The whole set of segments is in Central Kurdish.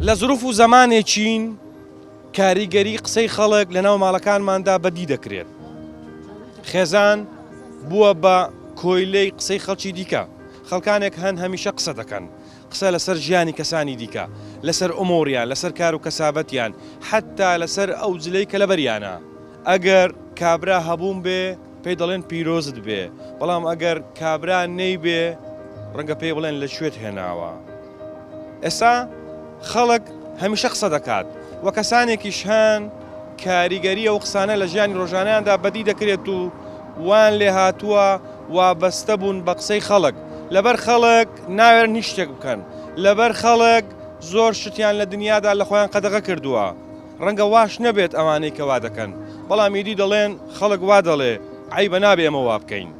لە زروف و زەمانێکین کاریگەری قسەی خەڵک لەناو ماڵەکانماندا بەدی دەکرێت. خێزان بووە بە کۆیلەی قسەی خەڵکی دیکە. خەڵکانێک هەن هەمیشە قسە دەکەن، قسە لەسەر ژیانی کەسانی دیکە، لەسەر ئۆمۆریان، لەسەر کار و کەسابەتیان، حتا لەسەر ئەو جلەی کە لە بەریانە. ئەگەر کابرا هەبووم بێ پێی دەڵێن پیرۆزت بێ، بەڵام ئەگەر کابرا نەی بێ ڕەنگە پێی بڵێن لە کوێت هێناوە. ئێستا خەڵک هەمیشە قسە دەکات وە کەسانێکیش هەن کاریگەری ئەو قسانە لە ژیانی ڕۆژانەیاندا بەدی دەکرێت و وان لێ هاتووە وابەستە بوون بە قسەی خەڵک. لەبەر خەڵک ناوێن هیچ شتێک بکەن، لەبەر خەڵک زۆر شتیان لە دنیادا لە خۆیان قەدەغە کردووە. ڕەنگە واش نەبێت ئەوانەی کە وا دەکەن، بەڵام ئیدی دەڵێن خەڵک وا دەڵێ عیبە نابێ ئەمە وا بکەین.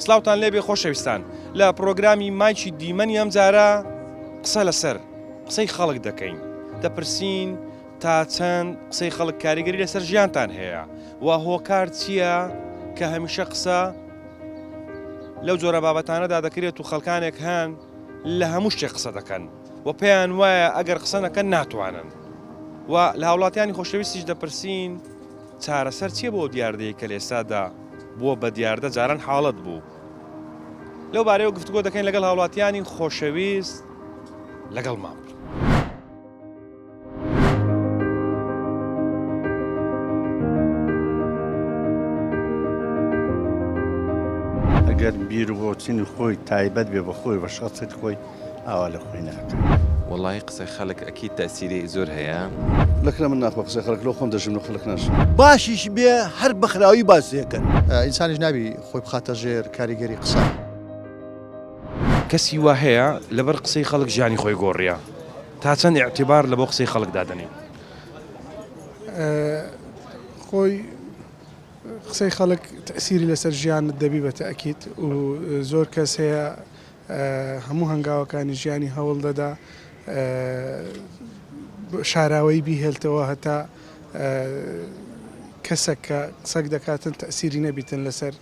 سلااوتان لێبێ خۆشەویستان، لە پرۆگرامی مایکی دیمەنی ئەم جارە قسە لەسەر قسەی خەڵک دەکەین، دەپرسین تا چەند قسەی خەڵک کاریگەری لەسەر ژیانتان هەیە و هۆکار چییە کە هەمیشە قسە لەو جۆرە بابەتانەدا دەکرێت و خەڵکانێک هەن لە هەموو شتێک قسە دەکەن و پێیان وایە ئەگەر قسە نەکەن ناتوانن. و لە هاوڵاتیانی خۆشەویستیش دەپرسین چارەسەر چییە بۆ دیاردەیە کە لە ئێستادا بووە بە دیاردە جاران حاڵەت بوو. لەو بارەیەوە گفتوگۆ دەکەین لەگەڵ هاوڵاتیانی خۆشەویست لەگەڵ مام. ئەگەر بیر و بۆچینی خۆی تایبەت بێ بە خۆی بە شخصت خۆی ئاوا لە خۆی ناکە. وڵی قسەی خەڵک ئەکی تەسیری زۆر هەیە. لەکرە من ناخ بە قسەی خەڵک لەو خۆم دەژم لە خەڵک ناش. باشیش بێ هەر بەخراوی باسیەکەن. ئینسانیش نابی خۆی بخاتە ژێر کاریگەری قسە. کەسی وا هەیە لەبەر قسەی خەڵک ژیانی خۆی گۆڕیە، تا چەند ئیعتیبار لە بۆ قسەی خەڵک دادەنێ. خۆی قسەی خەڵک تەسیری لەسەر ژیانت دەبی بە تەئکید و زۆر کەس هەیە هەموو هەنگاوەکانی ژیانی هەوڵ دەدا شاراوەی بیهێلتەوە هەتا کەسێک کە قسەک دەکاتن تەسیری نەبیتن لەسەر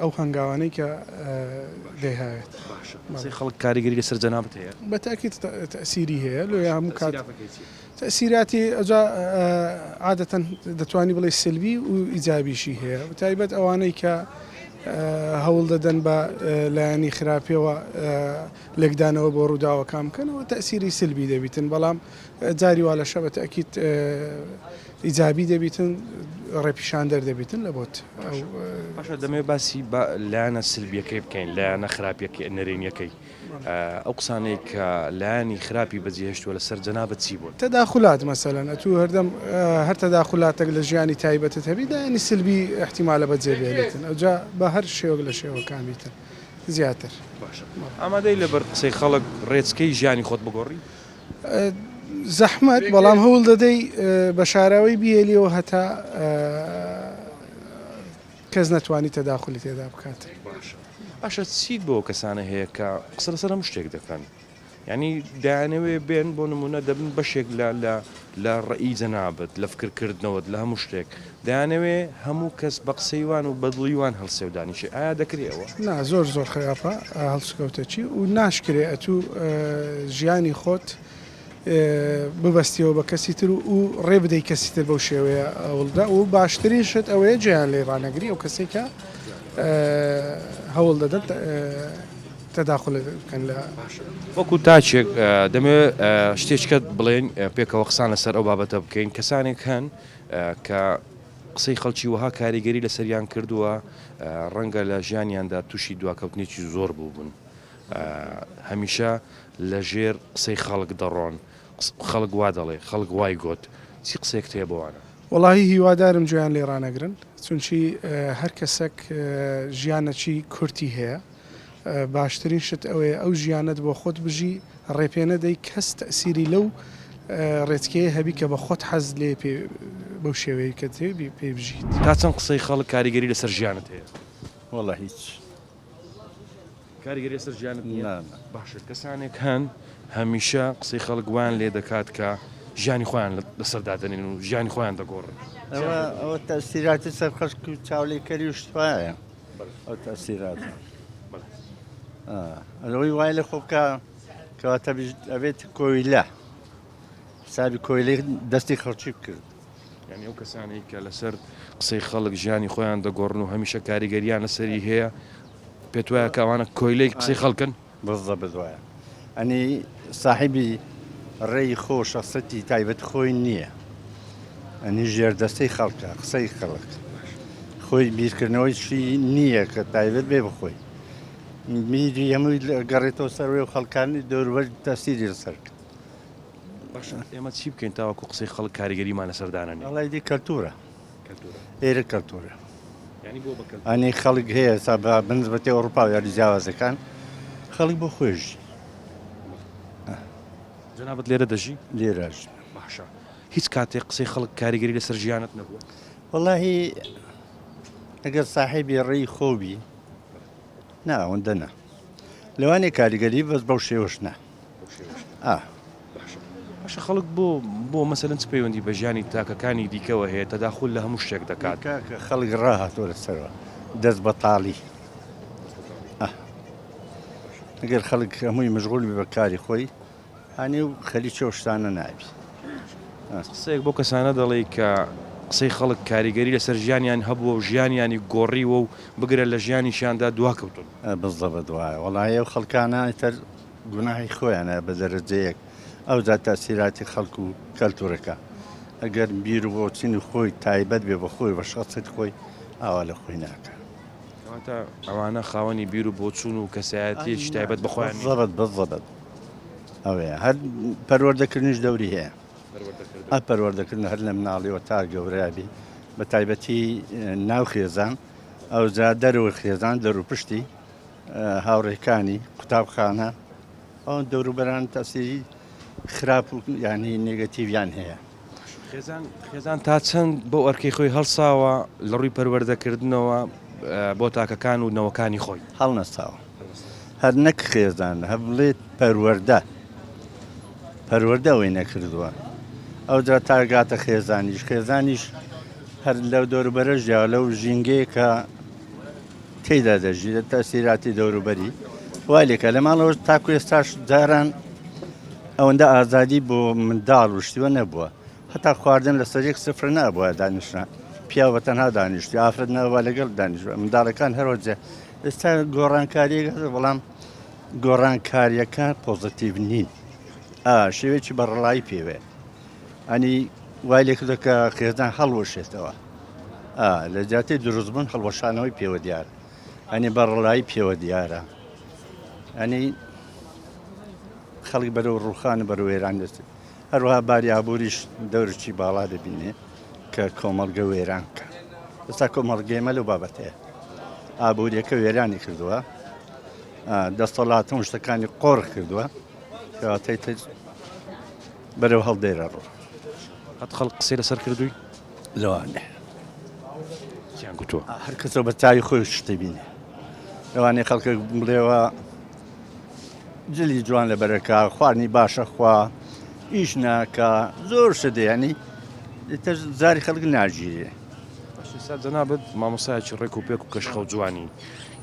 ئەو هەنگاوانەی کە دەیهاوێت. قسەی خەڵک کاریگەری لەسەر جەنابەت هەیە؟ بە تەئکید تەسیری هەیە لۆ هەموو کات تەسیراتی ئەجا عادەتەن دەتوانی بڵێ سلبی و ئیجابیشی هەیە و تایبەت ئەوانەی کە هەوڵ دەدەن بە لایەنی خراپیەوە لێکدانەوە بۆ ڕووداوەکان بکەنەوە تەسیری سلبی دەبیتن، بەڵام جاری وا لەشە بە تەئکید ئیجابی دەبیتن، ڕێپیشاندەر دەبیتن لە بۆت. باشە دەمەوێت باسی لایەنە سلبیەکەی بکەین، لایەنە خراپیەکەی نەرێنیەکەی. ئەو قسانەی کە لایەنی خراپی بەجێهێشتووە لەسەر جەنابەت چی بوون؟ تەداخولات مەسەلەن ئەتوو هەردەم هەر تەداخولاتێک لە ژیانی تایبەتت هەبی دایانی سلبی احتیمالە بەجێبێنێتن، ئەوجا بە هەر شێوەک لە شێوەکانیتن زیاتر. باشە ئامادەی لەبەر قسەی خەڵک ڕێچکەی ژیانی خۆت بگۆڕی؟ زەحمەت، بەڵام هەوڵ دەدەی بە شاراوەی بیێلیەوە هەتا کەس نەتوانی تەداخلی تێدا بکات. باشە چیت بۆ کەسانە هەیە کە قسە لەسەر هەموو شتێک دەکەن، یعنی دایانەوێ بێن بۆ نمونە دەبن بەشێک لە ڕئی جەنابەت لە فکرکردنەوەت لە هەموو شتێک دایانەوێ هەموو کەس بە قسەیوان و بەدڵیوان هەڵسێودانیشی. ئایا دەکرێەوە؟ نا زۆر زۆر خراپە هەڵسکەوتەچی و ناشکرێ ئەتوو ژیانی خۆت ببەستیەوە بە کەسی تر و ڕێ بدەی کەسی تر بەو شێوەیە ئەوڵدا و باشترینشت ئەوەیە جیان لێ ڕانەگری ئەو کەسێکە هەوڵ دەدەن تەداخل بکەن لە وەکو تاچێک دەمەوێت شتێککەت بڵێن پێکەوە قسان لەسەر ئەو بابەتە بکەین. کەسانێک هەن کە قسەی خەڵکی وەها کاریگەری لەسەریان کردووە ڕەنگە لە ژیانیاندا تووشی دواکەوتنێکی زۆر بووبوون، هەمیشە لە ژێر قسەی خەڵک دەڕۆن، خەڵک وا دەڵێ خەڵک وای گوت. چی قسێک تێ بۆوانە؟ وەڵاهی هیوادارم جویان لێ ڕانەگرن، چونچی هەر کەسێک ژیانەکی کورتی هەیە باشترین شت ئەوەیە ئەو ژیانت بۆ خۆت بژی ڕێپێنە دەی کەس تەسیری لەو ڕێچکەیە هەبی کە بە خۆت حەز لێ بەو شێوەیە کە تێبی پێ بژیت. تا چەند قسەی خەڵک کاریگەری لەسەر ژیانت هەیە؟ وەڵا هیچ کاریگەری لەسەر ژیانت نییە؟ باشە کەسانێک هەن هەمیشە قسەی خەڵک وان لێ دەکات کە ژیانی خۆیان لەسەردادەنێن و ژیانی خۆیان دەگۆڕن. ئەوە تەسیراتی سەر خەشک و چاوڵێکەری و شتوایە ئەو تەسیراتە. ئەوەی وای لە خۆ بکە کەواتە ئەبێت کۆیلە حسابی کۆیلێ دەستی خەڵکی کرد یعنی ئەو کەسانەی کە لەسەر قسەی خەڵک ژیانی خۆیان دەگۆڕن و هەمیشە کاریگەریان لەسەری هەیە پێت وایە کەوانە کۆیلەی قسەی خەڵکن بەزە بدوایە ئەنی ساحیبی ڕێی خۆ شخصەتی تایبەت خۆی نییە ئەنی ژێردەستەی خەڵکە قسەی خەڵک خۆی بیرکردنەوەیشی نییە کە تایبەت بێ بخۆی میری هەمووی گەڕێتەوە سەروێ و خەڵکانی دەوروبەر تەسیری لەسەر باشە ئێمە چی بکەین تاوەکو قسەی خەڵک کاریگەریمان لەسەردانانی وڵای دی کەلتورە ئێرە کەلتورە ینی بۆ بکەن ئەنی خەڵک هەیە سا بنسبەتی ئەوروپا و یاری جیاوازەکان خەڵک بۆ خۆشی جەنابەت لێرە دەژی لێرەش باشە هیچ کاتێک قسەی خەڵک کاریگەری لەسەر ژیانت نەبووە وەڵاهی ئەگەر ساحیبی ڕێی خۆبی ناوەندە نە لەوانێ کاریگەری بەس بەو شێوەش نا باشە خەڵک بۆ مەسەلەن چ پەیوەندی بە ژیانی تاکەکانی دیکەوە هەیە تەداخل لە هەموو شتێک دەکات کە خەڵک ڕاهاتۆ لەسەرەوە دەست بە تاڵی ئەگەر خەڵک هەمووی مشغول بێ بە کاری خۆی هەنێ و خەلیچە شتانە نابی قسەیەک بۆ کەسانە دەڵێ کە قسەی خەڵک کاریگەری لەسەر ژیانیان هەبووە و ژیانیانی گۆڕیوە و بگرە لە ژیانیشیاندا دواکەوتون بزە بە دوایە وەڵایە و خەڵکانە تەر گوناهی خۆیانە بە دەرەجەیەک ئەو جا تاسیراتی خەڵک و کەلتورەکە ئەگەر بیر و بۆچین و خۆی تایبەت بێ بە خۆی بە شخصت خۆی ئاوا لە خۆی ناکە کەواتە ئەوانە خاوەنی بیر و بۆچوون و کەسایەتیەکی تایبەت بەخۆیان زەبەت بەزەبەت ئەوەیە هەر پەروەردەکردنیش دەوری هەیە پەروەردەکردن هەر لە مناڵیەوە تا گەورەیابی بە تایبەتی ناو خێزان ئەو جا دەرەوە خێزان دەروپشتی هاوڕێکانی قوتابخانە ئەو دەوروبەران تەسیری خراپ و ینی نێگەتیڤیان هەیە خێزان تا چەند بۆ ئەرکەی خۆی هەڵساوە لە ڕووی پەروەردەکردنەوە بۆ تاکەکان و نەوەکانی خۆی هەڵنەساوە هەر نەک خێزان هە بڵێت پەروەردەوەی نەکردووە ئەو جا تاگاتە خێزانیش هەر لەو دەوروبەرە ژیا لەو ژینگەیە کە تێیدا دەژی لە تەسیراتی دەوروبەری وای لێکە لە ماڵەوە تاکو ئێستاش جاران ئەوەندە ئازادی بۆ منداڵ وشتیوە نەبووە هەتا خواردن لە سەرێک سفر نابووە دانیشتە پیاوە تەنها دانیشتی ئافرەت ناوە لەگەڵ دانیشتوە منداڵەکان هەرۆجە ئێستا گۆڕانکاریەکە بەڵام گۆڕانکاریەکان پۆزتیڤ نین شێوێکی بەڕڵایی پێوێ ئەنی وای لێکردە کە خێزان هەڵوەشێتەوە لە جاتی دروستبوون هەڵوەشانەوەی پێوە دیارە ئەنی بەڕڵایی پێوە دیارە ئەنی خەڵک بەرەو ڕووخان بەرەو وێران دەست هەروەها باری ئابووریش دەورکی باڵا دەبینێ کە کۆمەڵگە وێران کە ئێستا کۆمەڵگەیمە لەو بابەتەیە ئابووریەکە وێرانی کردووە دەستەڵاتە شتەکانی قۆڕ کردووە کەواتەی تر بەرەو هەڵدێرە ڕوو هەت خەڵک قسەی لەسەر کردووی لەوانێ چیان گوتووە هەر کەسەوە بە تاوی خۆی شتە بینێ لەوانەیە خەڵکە بڵێەوە جلی جوان لە بەرەکە خواردنی باشە خوا ئیش ناکە زۆر شدەیانی تر زاری خەڵک ناژیرێ سا جەنابەت مامۆسایەکی ڕێک و پێک و کەشخە و جوانی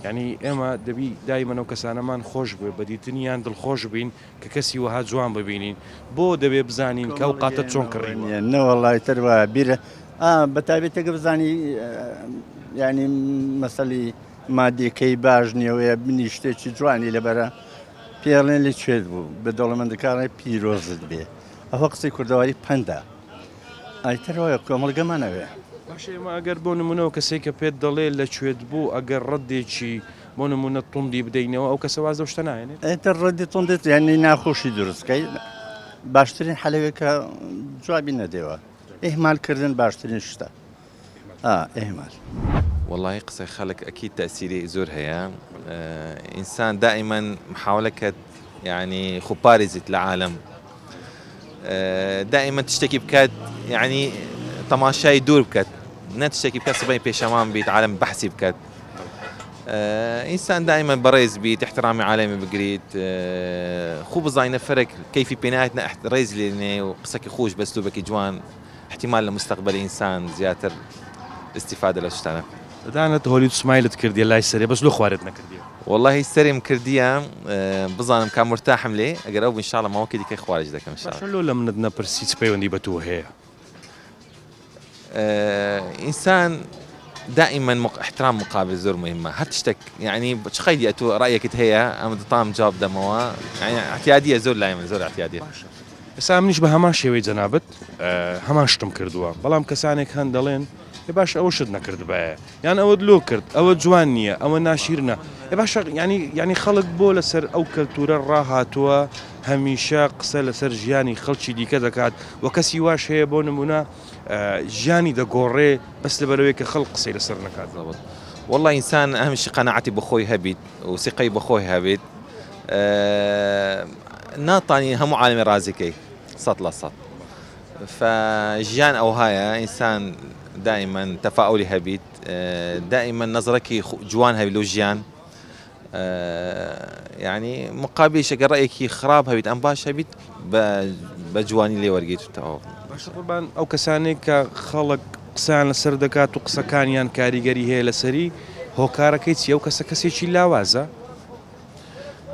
ینی ئێمە دەبی دایمەنە و کەسانەمان خۆش بێ بەدیتنیان دڵخۆش بین کە کەسی وەها جوان ببینین بۆ دەبێ بزانین کە ئەو قاتە چۆن کڕین نەوەڵای تر وایە بیرە بەتابێتێکە بزانی ینی مەسەلی مادیەکەی باش نیەوەیە بنی شتێکی جوانی لەبەرە پێڵێن لێ کوێت بوو بە دەوڵەمەندەکانی پیرۆزت بێ ئەوە قسەی کوردەواری پەندا ئایتەرەوەی کۆمەڵگەمانەوێ باش ئێمە ئەگەر بۆ نمونەوە کەسێکە پێت دەڵێ لە کوێت بوو ئەگەر ڕەدێکی بۆ نمونە توندی بدەینەوە ئەو کەسە واز دەشتە نایێنێت ئەتر ڕەدی تۆندێت یانی ناخۆشی دروستکەی باشترین حەلەوێکە جوابی نەدێەوە ئێهمالکردن باشترین شتە ئێهمال والله قصة خلق أكيد تأثيري زور هي إنسان دائما محاولة يعني خبارزة العالم دائما تشتكي بكات يعني تماشاي يدور بكات نا تشتكي بكات صبي بيشامان بيت عالم بحثي بكات إنسان دائما بريز بيت احترامي عالمي بقريت خوب زاينة فرق كيف بيناتنا ريز لي وقصك خوش بأسلوبك جوان احتمال لمستقبل إنسان زيادة الاستفادة لشتانا دەدانێت هۆلی سمایلت کردی لای سەرێ بەس لە خوارت نەکردی والله سریم کردیە بزانم کا مرتاحم لێ ئەگەر ئەو انشاءالله ماوەکی دیکەی خوارج دەکەم باشە لۆ لە منت نەپرسی چ پەیوەندی بە تۆ هەیە ئینسان دائما احترام مقابل زۆر مهمة هەر تشتێک يعني چ خەیدی ئەتۆ ڕایەکت هەیە ئەمە دەتام جواب دەمەوە يعني احتیادیە زۆر لای من زۆر احتیادیە ئێستا منیش بە هەمان شێوەی جەنابەت هەمان شتم کردووە بەڵام کەسانێک هەن دەڵێن ێ باش ئەوە شت نەکرد بایە یان ئەوە لۆ کرد ئەوە جوان نییە ئەوە ناشیرنە ێ باش ینی خەڵک بۆ لەسەر ئەو کەلتورە ڕاهاتووە هەمیشە قسە لەسەر ژیانی خەڵکی دیکە دەکات و کەسی واش هەیە بۆ نمونە ژیانی دەگۆڕێ بەس لەبەرەوەی کە خەڵک قسەی لەسەر نکات والله إنسان أهم شيء قناعتي بخوي هبيت وثقي بخوي هبيت ناطاني هم عالم رازقي صوت لصوت فجيان أو هاي إنسان دائما تفاؤلي هبيت دائما نظرك جوان هبي لو جيان يعني مقابل شكل رأيك خراب هبيت أم باش هبيت بجواني اللي ورقيت باش قربان أو كسانك خلق قسان لەسەر دەکات و قسەکانیان کاریگەری هەیە لەسەری هۆکارەکەی چیە و کەسە کەسێکی لاوازە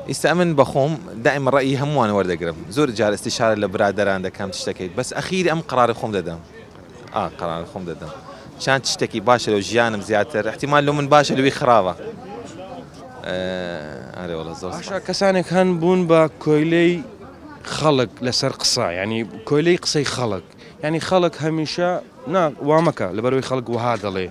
ئێستا بخۆم دائما ڕەئی هەمووان وەردەگرم زۆر جار استیشارە لە برادەران دەکەم تشتەکەیت بەس ئەخیری ئەم قراری خۆم دەدەم قراری خۆم دەدەم چەند تشتێکی باشە لەو ژیانم زیاتر احتیمال لەو من باشە لەوەی خراپە ئەرێ وەڵە زۆر باشە کەسانێک هەن بوون بە کۆیلەی خەڵک لەسەر قسە ینی کۆیلەی قسەی خەڵک ینی خەڵک هەمیشە وامەکە لەبەرەوەی خەڵک وها دەڵێ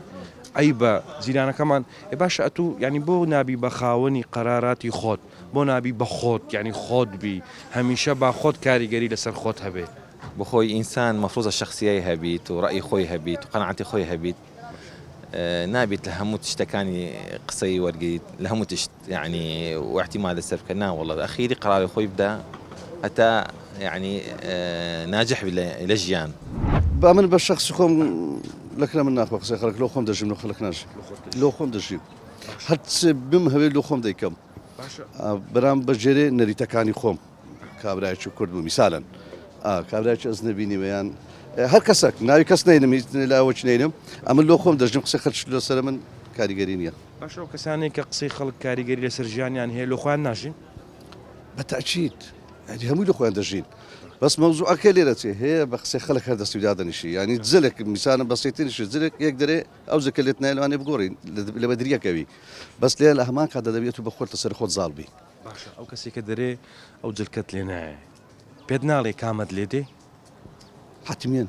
ئەی بە جیرانەکەمان ێ باشە ئەتوو ینی بۆ نابی بە خاوەنی قەراراتی خۆت بۆ نابی بە خۆت ینی خۆت بی هەمیشە با خۆت کاریگەری لەسەر خۆت هەبێت بخۆی ئینسان مەفروضە شخصیایی هەبیت و ڕەئی خۆی هەبیت و قەناعەتی خۆی هەبیت نابێت لە هەموو تشتەکانی قسەی وەرگیت لە هەموو تشت يعني واحتمال لەسەر بکە نا وەڵڵە ئەخیری قەراری خۆی بدە هەتا يعني ناجح لە ژیان بأمن بالشخص خۆم لەکرا من ناخوە قسەی خەڵک لۆ خۆم دەژیم لۆ خەڵک ناژیم لۆ خۆم دەژیم هەرچ بم هەوێت لۆ خۆم دەیکەم بەرام بەژێرێ نەریتەکانی خۆم کابرایکی کورد بوو میسالەن کابرایکی ئەس نەبینیوەیان هەر کەسێک ناوی کەس نینم لاوەچ نینم ئەمە لۆ خۆم دەژیم قسەی خەڵک لەسەر من کاریگەری نییە باشە ئەو کەسانێک کە قسەی خەڵک کاریگەری لەسەر ژیانیان هەیە لۆ خۆیان ناژین بەتەئکید هەمووی لە خۆیان دەژین بس موضوعك ليرة هي بخسي خلك هذا السوداد نشي يعني تزلك مثلا بسيطين شو تزلك يقدر أو زكلتنا لو أنا بقوري لبدرية كوي بس ليه الأهماك هذا دبيته بخور تصير خود ظالبي باشا أو كسي كدري أو جلكت لنا بيدنا لي كامد ليدي حتمين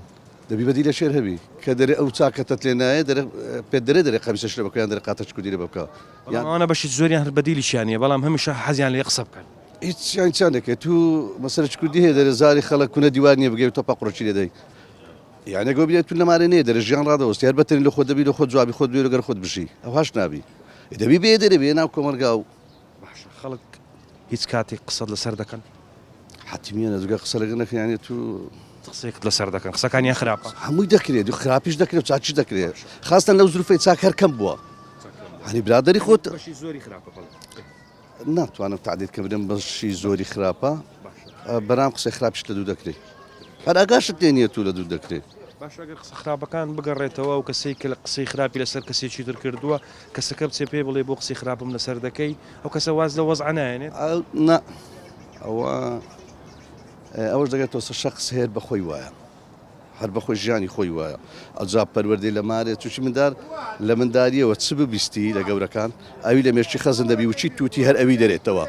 دبي بديل شير هبي كدري أو ساكتت لنا در بدري خمسة شهور بكون در قاتش كدير بكا يعني أنا باش تزوري هالبديل شانية بلام هم حزيان اللي يقصب كان هیچ يعني چندێک تو مثلا چکودی هەیە دەرە زاری خەڵک کوونە دیوانیە بگەوێت تۆ پاقڕۆچی لێدەی یعنی گۆ بێت تو لەمارە نێ دەرە ژیان ڕادەوەستی هەر بەتەنی لە خۆت دەبی لە خۆت جوابی خۆت بێ لەگەر خۆت بشی ئەو هاش نابی دەبی بێ دەرێ بێ ناو کۆمەرگا و باشە خەڵک هیچ کاتێک قسەت لەسەر دەکەن حتمیە نەزگە قسە لەگەر نەکەن یعنی تو قسەیەکت لەسەر دەکەن قسەکانیان خراپە هەمووی دەکرێت و خراپیش دەکرێت و چاچی دەکرێت خاستن لەو زروفەی چاک هەر کەم بووە هەنی برادەری خۆت زۆری خراپە ناتوانم تعدیل کردم بەشی زۆری خراپە بەرام قسەی خراپش لە دوو دەکرێت هەر ئاگاشت لێ نییە تو لە دوو دەکرێت باش ئەگەر قسە خراپەکان بگەڕێتەوە و کەسێک کە لە قسەی خراپی لەسەر کەسێکی تر کردووە کەسەکە بچێ پێ بڵێ بۆ قسەی خراپم لەسەر دەکەی ئەو کەسە واز لە وەزع نایێنێت نا ئەوەش دەگێتەوە شەخص هەیە بەخۆی وایە هەر بەخۆی ژیانی خۆی وایە ئەجا پەروەردەی لە مارێت تووشی مندار لە منداریەوە چ ببیستی لە گەورەکان ئەوی لە مێشتی خەزن دەبی وچی تووتی هەر ئەوی دەرێتەوە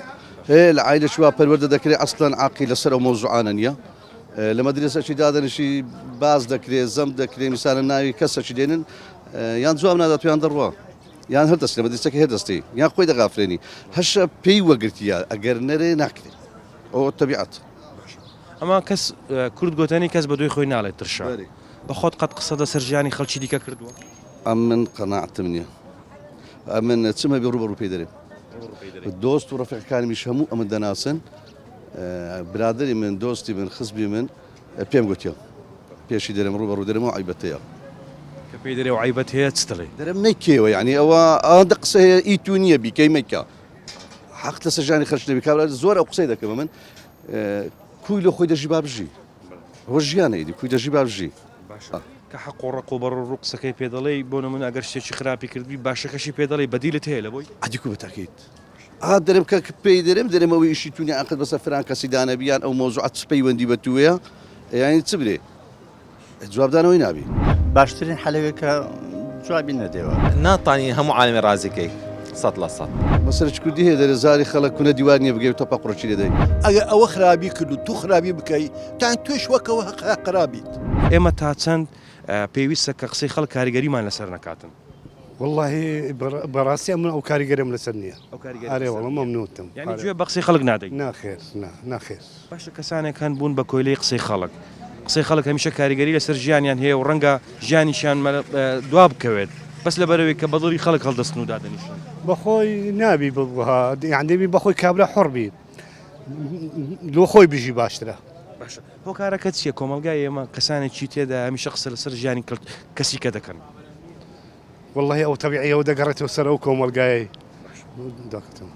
هەیە لە عایلە شووا پەروەردە دەکرێت ئەسڵەن عاقی لەسەر ئەو مەوزوعانە نییە لە مەدرسەکی دادەنشی باز دەکرێت زەم دەکرێت میسالە ناوی کەسەکی دێنن یان جواب نادات یان دەڕوا یان هەر دەستی لە مەدرسەکە هەر دەستی یان خۆی دەغافرێنی هەشە پێی وەگرتیە ئەگەر نەرێ ناکرێت ئەو تەبیعەت ئەمە کەس کورد گۆتەنی کەس بە دوی خۆی ناڵێت ترشا بە خۆت قەت قسە لەسەر ژیانی خەڵکی دیکە کردووە ئەم من قەناعەتم نییە من چمە بێ ڕوبەڕوو پێی دەرێم دۆست و ڕەفیقەکانمیش هەموو ئەمە دەناسن برادری من دۆستی من خزبی من پێم گوتیە پێشی دەرم ڕوبەڕوو دەرەمەوە عیبەتەیە کە پێی دەرێ و عیبەت هەیە چ دەڵێ دەرەم نەیکێوە یعنی ئەوە ئەوەندە قسە هەیە ئیتو نییە بیکەی مەیکە حەق لەسەر ژیانی خەڵک نەبی کابرا زۆر ئەو قسەی دەکەم من کوی لە خۆی دەژی بابژی ئەوە ژیانە ئیدی کوی دەژی بابژی کە حەق و ڕق و بەڕوو قسەکەی پێ دەڵێ بۆ نمونە ئەگەر شتێکی خراپی کردبی باشەکەشی پێ دەڵێ بەدیلت هەیە لە بۆی عەدیکو بەتاکەیت دەرم کە پێی دەرێمەوەی ئیشی تونی عقد بەسەر فران کەسی دانەبیان ئەو مۆزوعات پەیوەندی بە توێە یانی چ برێ جوابدانەوەی نابی باشترین حەلەوێکە جوابی نەدێەوە ناتانی هەموو عالمی ڕازیکەی 100%. مەسەرچ کوردی هەیە دەرە زاری خەڵک کوونە دیوار نییە بگەی تۆپە قڕۆچی لێدەی ئەگەر ئەوە خراپی کرد و تو خراپی بکەی تان توێش وەکەوە قرابیت. ئێمە تا چەند پێویستە کە قسەی خەڵک کاریگەریمان لەسەر نەکاتن. والله بەڕاستی من ئەو کاریگەرم لەسەر نییە ئارێ وەڵام مەمنوتم یعنی گوێ بە قسەی خەڵک نادەین. ناخێر ناخێر. باشە کەسانێک هەن بوون بە کۆیلەی قسەی خەڵک. قسەی خەڵک هەمیشە کاریگەری لەسەر ژیانیان هەیە و ڕەنگە ژیانیشیان دوا بکەوێت بەس لەبەرەوەی کە بەدڵی خەڵک هەڵدەستن و دادەنیشن. بەخۆی نابی بها یاندەبی بەخۆی کابرا حڕ بیت لۆ خۆی بژی باشترە. باشە هۆکارەکە چییە؟ کۆمەلگای ئێمە کەسانێکی تێدا هەمیشە قسە لەسەر ژیانی کەسی کە دەکەن. والله ئەو تەبیعیەوە دەگەڕێتەوە سەر ئەو کۆمەلگای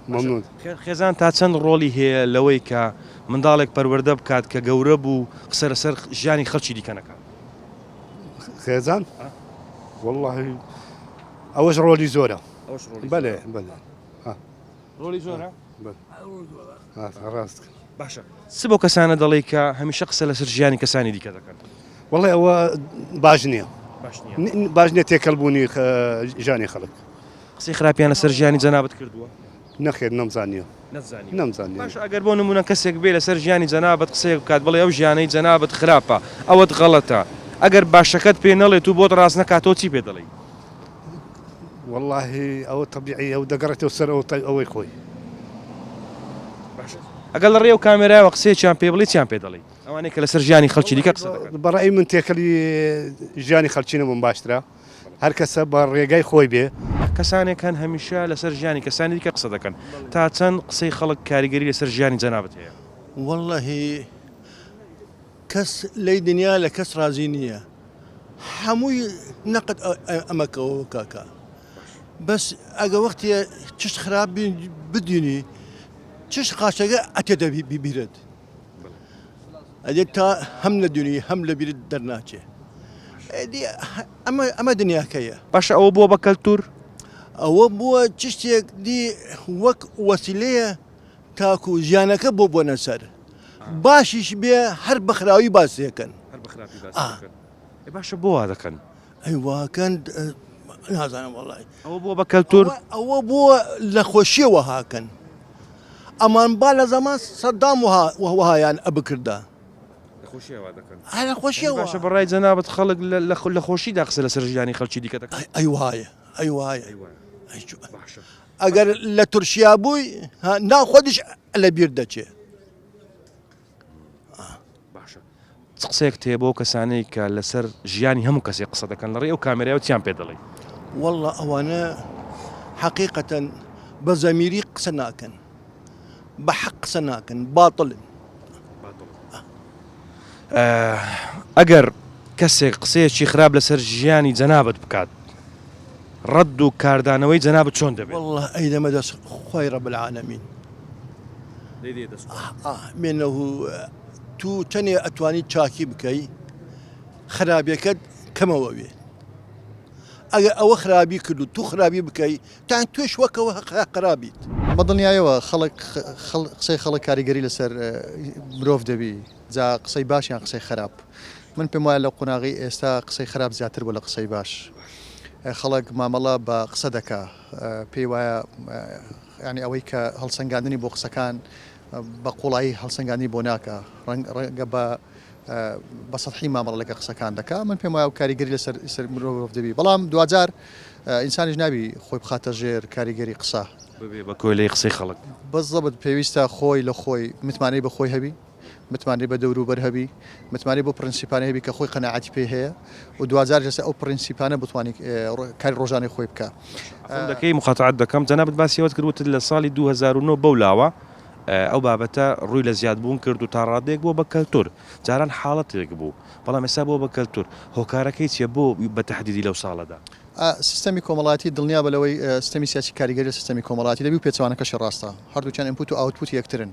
مەمنون. خێزان تا چەند ڕۆلی هەیە لەوەی کە منداڵێک پەروەردە بکات کە گەورە بوو قسە لەسەر ژیانی خەڵکی دیکەنەکە. خێزان والله ئەوەش ڕۆلی زۆرە. بەێ ڕۆلی زۆرە؟ ڕاست. باشە چ بۆ کەسانە دەڵێ کە هەمیشە قسە لەسەر ژیانی کەسانی دیکە دەکەن. والله ئەوە باش نییە. باش نیە تێکەڵبوونی ژانی خەڵک. قسەی خراپیان لەسەر ژیانی جەنابەت کردووە؟ نەخێر نەمزانیە. نەمزانانی. باش ئەگەر بۆ نمونە کەسێک بێ لەسەر ژیانی جەنابەت قسەیەک بکات بڵێ ئەو ژیانەی جەنابەت خراپە ئەوەت غەڵەتە ئەگەر باشەکەت پێ نەڵێت و بۆت ڕاست نەکاتەوە چی پێ دەڵێ؟ والله ئەوە تەبیعی ئەو دەگەڕێتەوە سەر ئەوەی خۆی. ئەگەر لە ڕێو کامێرایەوە قسەیەکیان پێ بڵێ چیان پێ دەڵێ؟ ئەوانەیە کە لەسەر ژیانی خەڵکی دیکە قسە دەکەن. بەڕای من تێکەلی ژیانی خەڵچینە من باشترە هەر کەسە بە ڕێگای خۆی بێ. کەسانێک هەن هەمیشە لەسەر ژیانی کەسانی دیکە قسە دەکەن تا چەند قسەی خەڵک کاریگەری لەسەر ژیانی جەنابەت هەیە. والله کەس لەی دنیا لە کەس ڕازی نییە هەمووی نەقت ئەمەکەەوە کاکە بەس ئەگە وەختیە چش خراپ بدینی چش قاچەکە ئەتێدە بیبیرێت ئەدێت تا هەم لە دنیی هەم لە بیرت دەرناچێ ئەمە دنیاکەیە. باشە ئەوە بووە بە کەلتور؟ ئەوە بووە چشتێک دی وەک وەسیلەیە تاکو ژیانەکە بۆ بۆنە سەر باشیش بێ هەر بەخراوی باسیەکەن. باشە بۆ وا دەکەن؟ ئەیواکەن نازانم وڵی ئەوە بووە بە کەلتور؟ ئەوە بووە لە خۆشیەوە هاکەن ئەمان با لە زەمان سەدام وهایان ئەبکردا لە خۆشیەوە. باشە بەڕای جەنابەت خەڵک لە خۆشیدا قسە لەسەر ژیانی خەڵکی دیکە دەکەن. ئەیوایە ئەگەر لە تورکیا بووی ناخۆدیش لە بیر دەچێ. چ قسەیەک تێ بۆ کەسانەی کە لەسەر ژیانی هەموو کەسێک قسە دەکەن لە ڕێ ئەو کامێرایەوە چیان پێ دەڵێ؟ والله ئەوانە حقیقەتەن بە زەمیری قسە ناکەن بە حەق قسە ناکەن باتڵن. ئەگەر کەسێک قسەیەکی خراپ لەسەر ژیانی جەنابەت بکات ڕەد و کاردانەوەی جەنابەت چۆن دەبێت؟ والله ئەیدەمە دەست خۆی ڕەب العالەمین مێنەه تو تەنێ ئەتوانی چاکی بکەی خراپیەکەت کەمەوە بێ ئەگەر ئەوە خراپی کرد و تو خراپی بکەی تان توێش وەکەوە قرابیت. بەدڵنیایەوە قسەی خەڵک کاریگەری لەسەر مرۆڤ دەبی جا قسەی باشیان قسەی خراپ. من پێم وایە لە قۆناغی ئێستا قسەی خراپ زیاتر بۆ لە قسەی باش. خەڵک مامەڵە بە قسە دەکا پێی وایە ینی ئەوەی کە هەڵسەنگاندنی بۆ قسەکان بە قوڵایی هەڵسەنگانی بۆ ناکە ڕەنگە بە سەحی مامەڵەکە قسەکان دەکا. من پێم وایە کاریگەری لەسەر مرۆڤ دەبی بەڵام دوجار ئینسانیش نابی خۆی بخاتە ژێر کاریگەری قسە بە کۆیلەی قسەی خەڵک. بەزەبت پێویستە خۆی لە خۆی متمانەی بە خۆی هەبی متمانەی بە دەوروبەر هەبی متمانەی بۆ پرینسیپانە هەبی کە خۆی قەناعەتی پێ هەیە و دوجار لەسەر ئەو پرینسیپانە بتوانانی کاری ڕۆژانەی خۆی بکە. دەکەی مخاتعات دەکەم جەنابەت باسیەوەت کردوتت لە ساڵی 2009 بەولاوە ئەو بابەتە ڕووی لە زیادبوون کرد و تا ڕادێک بۆ بە کەلتور جاران حاڵەتێک بوو بەڵام ئێستا بۆ بە کەلتور هۆکارەکەی چیە بۆ بە تەحدیدی لەو ساڵەدا؟ سیستەمی کۆمەڵاتی دڵنیا بەلەوەی سیستەمی سیاسی کاریگەری لە سیستەمی کۆمەڵاتی دەبی و پێچوانەکەش ڕاستە هەردووچیان ئینپوت و ئاوتپوت یەکترن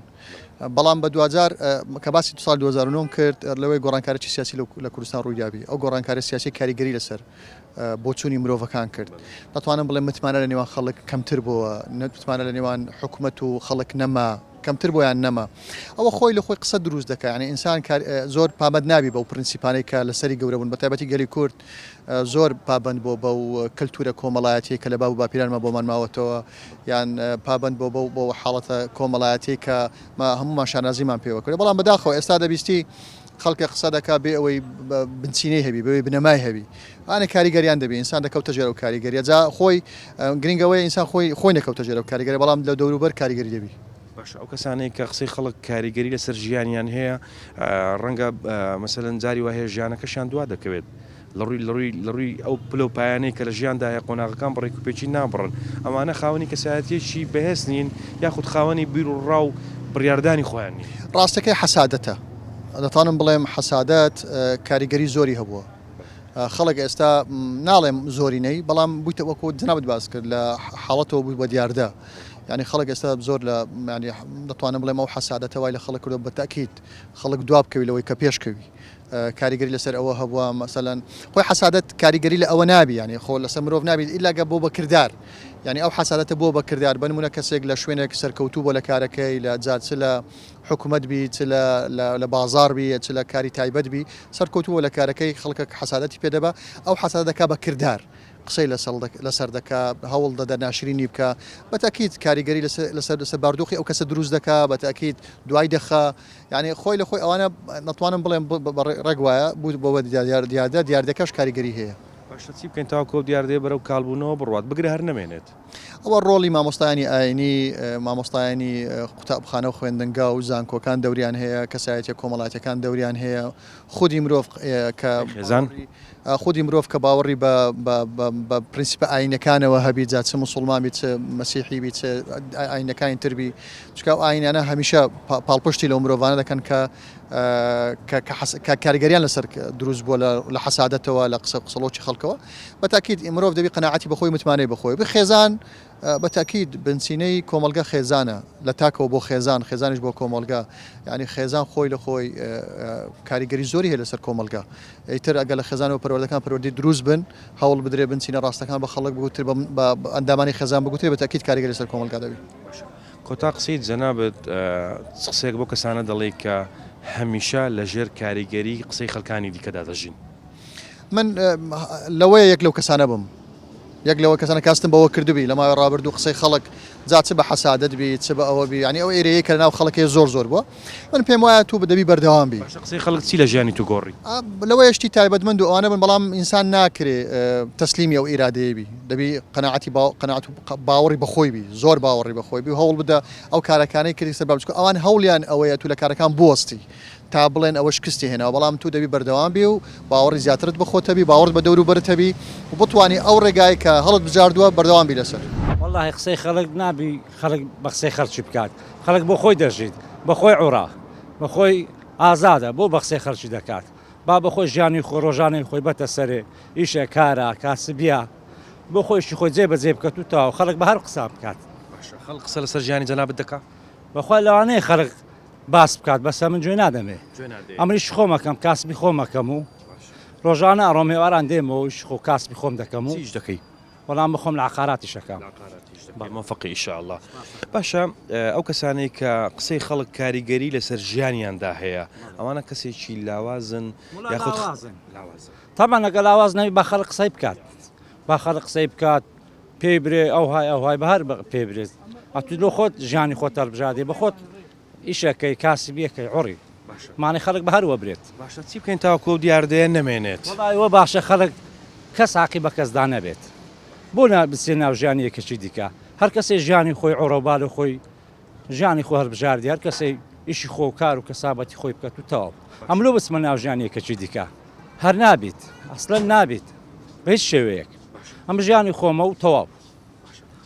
بەڵام بە 2000 کە باسی ساڵ 2009 کرد لەوەی گۆڕانکارێکی سیاسی لە کوردستان ڕوویدابی ئەو گۆڕانکارە سیاسی کاریگەری لەسەر بۆچوونی مرۆڤەکان کرد دەتوانم بڵێ متمانە لە نێوان خەڵک کەمتر بووە نەتوانە لە نێوان حکوومەت و خەڵک نەما کەمتر بۆیان نەما ئەوە خۆی لە خۆی قسە دروست دەکات ینی ئینسان زۆر پابەت نابی بەو پرینسیپانەی کە لەسەری گەورە بوون بەتایبەتی گەلی کورد زۆر پابند بۆ بەو کەلتورە کۆمەڵایەتی کە لە باو باپیرانمە بۆمان ماوەتەوە یان پابند بۆ حاڵەتە کۆمەڵایەتی کە هەمومان شانازیمان پێوە کرد بەڵام بەداخەوە ئێستا دەبیستی خەڵکی قسە دەکا بێ ئەوەی بنچینەی هەبی بەوەی بنەمای هەبی ئانە کاریگەریان دەبی ئینسان دەکەوتە ژێرە و کاریگەریە جا خۆی گرنگەوەی ئینسان خۆی نەکەوتە ژێرە و کاریگەری بەڵام لە دەوروبەر کاریگەری دەبی باش ئەو کەسانەی کە قسەی خەڵک کاریگەری لەسەر ژیانیان هەیە ڕەنگە مەسەلەن جاری وهەیە ژیانەکەشان دوا دەکەوێت لە ڕووی ئەو پلە و پایانەی کە لە ژیانداە قۆناغەکان بڕێک و پێچی نابڕن ئەمانە خاوەنی کەسایەتیەکی بەهێز نین یاخود خاوەنی بیر و ڕاو بڕیاردانی خۆیان نین ڕاستەکەی حەسادەتە دەتوانم بڵێم حەسادەت کاریگەری زۆری هەبووە خەڵک ئێستا ناڵێم زۆرینەی بەڵام بوویتە وەکو جنابەت باس کرد لە حاڵەتەوە بووی بە دیاردە یعنی خەڵک ئێستا زۆر لە دەتوانم بڵێم ئەو حەسادەتەوەی لە خەڵک کردو بەتاکید خەڵک دواب بکەوی لەوەی کە پێشکەوی کاریگەری لەسەر ئەوە هەبووە مەسەلەن خۆی حەسادەت کاریگەری لە ئەوە نابی ینی خۆ لەسەر مرۆڤ نابی ئیلاگە بۆ بەکردار یعنی ئەو حەسادەتە بۆ بەکردار بنمونە کەسێک لە شوێنێک سەرکەوتوو بۆ لە کارەکەی لە جات لە حکوومەت بی لە بازار بی لە کاری تایبەت بی سەرکەوتووە لە کارەکەی خەڵکە حەسادەتی پێدەبا ئەو حەسادەکە بەکردار قسەی لەسەر دەکا هەوڵ دەدە ناشرینی بکە بەتاکید کاریگەری لەسەر باردۆخی ئەو کەسە دروست دەکا بەتاکید دوای دەخە یعنی خۆی لە خۆی ئەوانە نەتوانم بڵێم ڕێگوایە بوو بۆ دیاردەکەش کاریگەری هەیە باشە چی بکەین تاوەکو دیاردێ بەرەو کالبوونەوە بڕات بگرە هەر نامێنێت ئەوە ڕۆڵی مامۆستایانی ئاینی مامۆستایانی قوتابخانە و خوێندنگا و زانکۆکان دەوریان هەیە کەسایەتە کۆمەڵاتەکان دەوریان هەیە خودی مرۆڤ کە خودی مرۆڤ کە باوەڕی بە پرینسیپە ئاینەکانەوە هەبی جا چ موسڵمان بیت مەسیحی بیت ئاینەکانی تربی چکە ئاینانە هەمیشە پاڵپشتی لەو مرۆڤانە دەکەن کە کاریگەریان لەسەر دروست بووە لە حەسادەتەوە لە قسەڵۆکی خەڵکەوە بەتاکید مرۆڤ دەبی قەناعەتی بەخۆی متمانەی بەخۆی بخێزان بەتاکید بنچینەی کۆمەلگا خێزانە لە تاکەوە بۆ خێزانش بۆ کۆمەلگا ینی خێزان خۆی لە خۆی کاریگەری زۆری هەیە لەسەر کۆمەلگا ئیتر ئەگە لە خێزانەوە پەروەردەکان پەروەردەی دروست بن هەوڵ بدرێ بنچینە ڕاستەکان بە خەڵک بگوتر بە ئەندامانی خێزان بگوترێ بەتاکید کاریگەری لەسەر کۆمەلگا دەبی کۆتا قسەیت جەنابەت قسەیەک بۆ کەسانە دەڵێ کە هەمیشە لە ژێر کاریگەری قسەی خەڵکانی دیکەدا دەژین من لەوەیە یەک لەو کەسانە بم یەک لەوە کەسانە کاستم بەوە کردبی لە ماوەی ڕابردوو قسەی خەڵک جا چ بە حەسادەت بی چ بە ئەوە بی ینی ئەو ئێرەیە کە ناو خەڵکی زۆر بووە من پێم وایە تو دەبی بەردەوام بی قسەی خەڵک چی لە ژیانی تو گۆڕی لەوەی شتی تایبەتمەند و ئەوانە بن بەڵام ئینسان ناکرێ تەسلیمی ئەو ئیرادەیە بی دەبی قەناعەتی باوەڕی بەخۆی بی زۆر باوەڕی بەخۆی بی هەوڵ بدە ئەو کارەکانەی کردی سەر بابچکە ئەوان هەوڵیان ئەوەیە تو لە کارەکان بوەستی تا بڵێن ئەوە شکستی هێناوە بەڵام تو دەبی بەردەوام بی و باوەڕی زیاترت بخۆتەبی باوەڕ بە دەوروبەرتەبی و بتوانی ئەو ڕێگای کە هەڵت بجاردووە بەردەوام بی لەسەر والله قسەی خەڵک نابی خەڵک بە قسەی خەڵکی بکات خەڵک بۆ خۆی دەژیت بە خۆی عوڕا بە خۆی ئازادە بۆ بە قسەی خەڵکی دەکات با بە خۆی ژیانی خۆ ڕۆژانەی خۆی بەتە سەرێ ئیشە کارە کاسبیە بۆ خۆیشی خۆی جێبەجێ بکات و تاو خەڵک بە هەر قسە بکات خەڵک قسە لەسەر ژیانی جەنابەت دەکات بەخوا لەوانەیە خەڵک باس بکات بەسە من گوێ نادەمێ ئەمریش خۆمەکەم کاسبی خۆمەکەم و ڕۆژانە ئەڕۆمێواران دێمەوەش خۆ کاسبی خۆم دەکەم و چیش دەکەی بەڵام بخۆم لە عقاراتی شەکەم مۆفەقی ئینشاءالله باشە ئەو کەسانەی کە قسەی خەڵک کاریگەری لەسەر ژیانیاندا هەیە ئەوانە کەسێکی لاوازن یاخود تامان ئەگە لاواز نەوی بە خەڵک قسەی بکات با خەڵک قسەی بکات پێی برێ ئەوهای بەهار پێ برێت ئەتو لۆ خۆت ژیانی خۆت هەڵبژاردێ بە خۆت ئیشەکەی کاسبیەکەی عوڕی مانەی خەڵک بە هەروە برێت باشە چی بکەین تاوەکو دیاردەیە نەمێنێت وڵایەوە باشە خەڵک کەس عاقی بە کەسدا نەبێت بۆ بچێ ناو ژیانی یەکێکی دیکە هەر کەسێ ژیانی خۆی عوڕەبال و خۆی ژیانی خۆ هەڵبژاردی هەر کەسەی ئیشی خۆ کار و کەسابەتی خۆی بکات و تەواو ئەملۆ بچمە ناو ژیانی یەکێکی دیکە هەر نابیت ئەسڵەن نابیت بە هیچ شێوەیەک ئەم ژیانی خۆمە و تەواو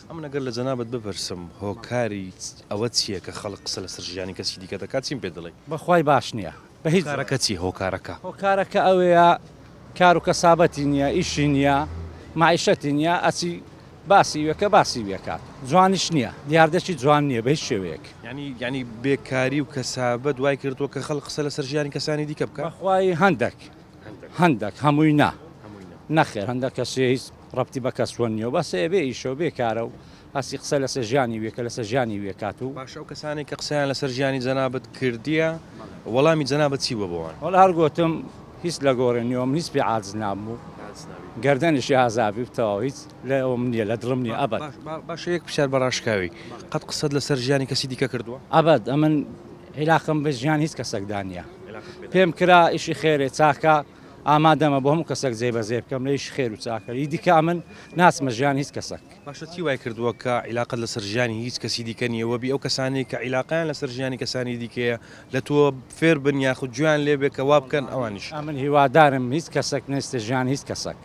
ئەم نەگەر لە جەنابەت بپرسم هۆکاری ئەوە چییە کە خەڵک قسە لەسەر ژیانی کەسی دیکە دەکات چیم پێ دەڵێ بەخوای باش نییە بە هیچ کارەکە چی هۆکارەکە هۆکارەکە ئەوەیە کار و کەسابەتی نییە ئیشی نییە معیشەتی نییە ئەچی باسی وەکە باسی وێکات جوانیش نییە دیاردەشی جوان نییە بە هیچ شێوەیەک ینی بێکاری و کەسابە دوای کردووە کە خەڵک قسە لەسەر ژیانی کەسانی دیکە بکە بەخوای هەندێک هەمووی نەخێر هەندێک کەس هیچ ڕەبتی بە کەسوە نییە و بەسێ بێ ئیشەوە بێکارە و ئەسی قسە لەسەر ژیانی وێکە لەسەر ژیانی وێکات و باشە و کەسانی کە قسەیان لەسەر ژیانی جەنابەت کردیە وەڵامی جەنابەت چی بە بۆوان وەڵا هەر گوتم هیچ لە گۆڕێنیەوە نیست پێ عاجز نابوو گەردەنیشی ئازابی بتەوە هیچ لەوم نییە لە دڵم نییە ئەبەت باشە یەک پرسیار بەڕاشکاوی قەت قسەت لەسەر ژیانی کەسی دیکە کردووە ئەبەت ئەمن عیلاقم بە ژیان هیچ کەسێکدا نییە پێم کرا ئیشی خێرێ چاکە ئامادەمە بۆ هەموو کەسێک جێبەجێ بکەم لە ئیش خێر و چاکەری دیکە من ناچمە ژیان هیچ کەسێک باشە چی وای کردووە کە عیلاقت لەسەر ژیانی هیچ کەسی دیکە نییەوە بی ئەو کەسانی کە عیلاقیان لەسەر ژیانی کەسانی دیکەیە لە تۆ فێر بن یاخود جویان لێبێ کە وا بکەن ئەوانیش من هیوادارم هیچ کەسێک نێستە ژیان هیچ کەسێک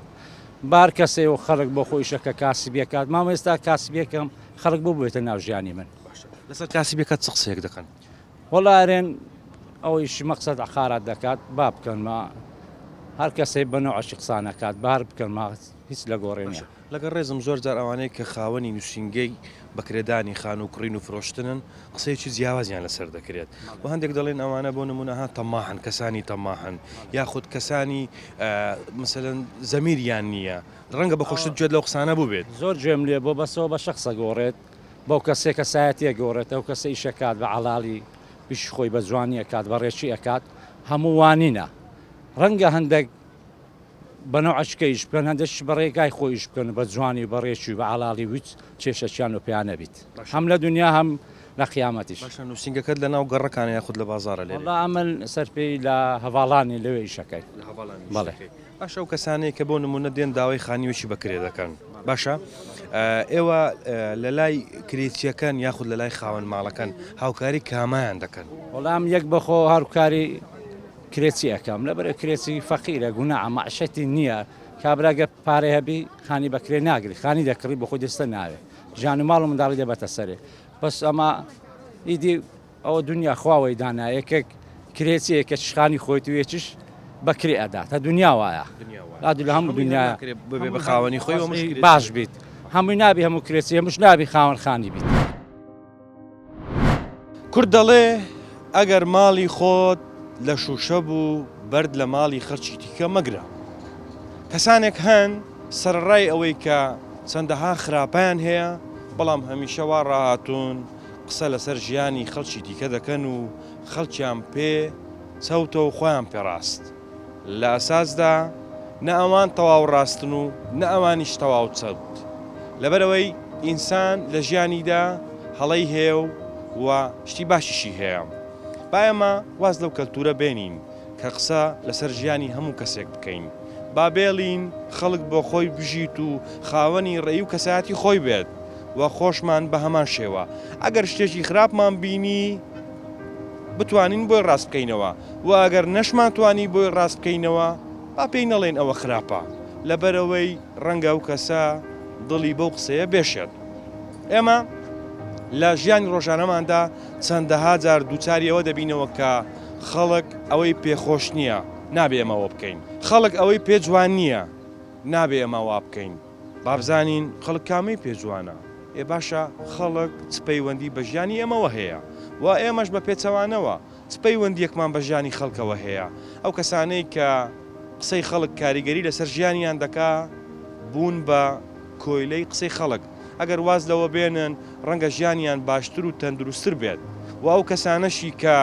بار کەسێ و خەڵک بۆ خۆیشەکە کاسبیەکات مام ئێستا کاسبیەکەم خەڵک بۆ بێتە ناو ژیانی من لەسەر کاسبیەکەت چ قسەیەک دەکەن وەڵارێن ئەوەیشی مەقسەد عقارات دەکات با بکەنمە هەر کەسەی بەنەوەعشی قسانەکات بار بکەن هیچ لە گۆڕێنە لەگەڵ ڕێزم زۆر جار ئەوانەیە کە خاوەنی نووسنگەی بەکرێدانی خان و کڕین و فرۆشتنن قسەیەکی جیاوازیان لەسەر دەکرێت و هەندێک دەڵێن ئەوانە بۆ نمونەها تەماحن کەسانی تەماحن یاخود کەسانی مثلەن زەمیریان نییە ڕەنگە بە خۆشت گوێت لەو قسانە بوو بێت زۆر جێم لێ بۆ بەسەوە بە شخصە گۆڕێت بەو کەسێک کە سایەتیە گۆڕێت ئەو کەسە ئیشەکات بە عەڵاڵی پیش خۆی بە جوانی ئەکات بە ڕێچی ئەکات هەموو وانینە ڕەنگە هەندێک بەنەوعشکەیش بکەن هەندێکش بە ڕێگای خۆیش بکەن بە جوانی و بە ڕێکی و بە عەڵاڵی ویت کێشەچیان و پێیان نەبیت هەم لە دنیا هەم لە قیامەتیش باشە نووسنگەکەت لە ناو گەڕەکانە یاخود لە بازارە لێ وەڵا ئەمن سەرپێی لە هەواڵانی لەوێ ئیشەکەی بەڵێ باشە و کەسانەیە کە بۆ نمونە دێن داوای خانیوەشی بەکرێ دەکەن باشە ئێوە لە لای کرێچیەکان یاخود لە لای خاوەن ماڵەکان هاوکاری کامایان دەکەن وەڵام یەک بەخۆ هەروکاری کرێچی ئەەکەم لەبەرە کرێچی فەقیرە گوناعە مەعشەتی نییە کابراگە پارەی هەبی خانی بەکرێ ناگری خانی دەکڕی بە خۆی دەستە ناوێ ژان و ماڵ و منداڵی دەبەتە سەرێ بەس ئەمە ئیدی ئەوە دنیا خواوەی دانا یەکێک کرێچی کە چشخانی خۆیت و یەکیش بەکرێ ئەدات تا دنیا وایە لادو لە هەموو دنیا بە خاوەنی خۆی باش بیت هەمووی نابی هەموو کرێچی هەمووش نابی خاوەن خانی بیت کورد دەڵێ ئەگەر ماڵی خۆت لە شوشە بوو بەرد لە ماڵی خەرچی دیکە مەگرە کەسانێک هەن سەرڕای ئەوەی کە چەندەها خراپیان هەیە بەڵام هەمیشە وا ڕاهاتوون قسە لەسەر ژیانی خەڵکی دیکە دەکەن و خەڵکیان پێ چەوتە و خۆیان پێڕاست لە ئەساسدا نە ئەوان تەواو ڕاستن و نە ئەوانیش تەواو چەوت لەبەرەوەی ئینسان لە ژیانیدا هەڵەی هەیە و شتی باشیشی هەیە با ئێمە واز لەو کەلتورە بێنین کە قسە لەسەر ژیانی هەموو کەسێک بکەین با بێڵین خەڵک بۆ خۆی بژیت و خاوەنی ڕێی و کەسایەتی خۆی بێت و خۆشمان بە هەمان شێوە ئەگەر شتێکی خراپمان بینی بتوانین بۆی ڕاست بکەینەوە و ئەگەر نەشمان توانی بۆی ڕاست بکەینەوە با پێی نەڵێن ئەوە خراپە لەبەرەوەی ڕەنگە و کەسە دڵی بەو قسەیە بێشێت ئێمە لە ژیانی ڕۆژانەماندا چەندەها جار دووچاریەوە دەبینەوە کە خەڵک ئەوەی پێخۆش نییە نابێ ئەمەوە بکەین خەڵک ئەوەی پێ جوان نییە نابێ ئەمەوا بکەین بابزانین خەڵک کامەی پێ جوانە ئێ باشە خەڵک چپەیوەندی بە ژیانی ئێمەوە هەیە و ئێمەش بە پێچەوانەوە چپەیوەندیەکمان بە ژیانی خەڵکەوە هەیە ئەو کەسانەی کە قسەی خەڵک کاریگەری لەسەر ژیانیان دەکا بوون بە کۆیلەی قسەی خەڵک ئەگەر واز لەوە بێنن ڕەنگە ژیانیان باشتر و تەندروستتر بێت و ئەو کەسانەشی کە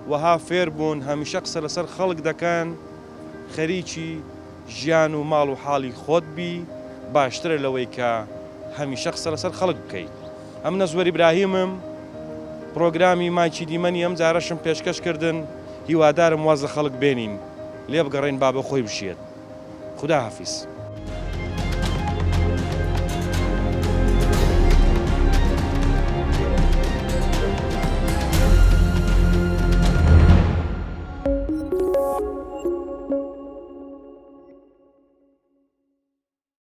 وەها فێر بوون هەمیشە قسە لەسەر خەڵک دەکەن خەریکی ژیان و ماڵ و حاڵی خۆت بی باشترە لەوەی کە هەمیشە قسە لەسەر خەڵک بکەیت ئەم نەزوەری براهیمم پرۆگرامی مایکی دیمەنی ئەم جارەشم پێشکەش کردن هیوادارم واز لە خەڵک بێنین لێ بگەڕێن با بە خۆی بشێت خدا حافیز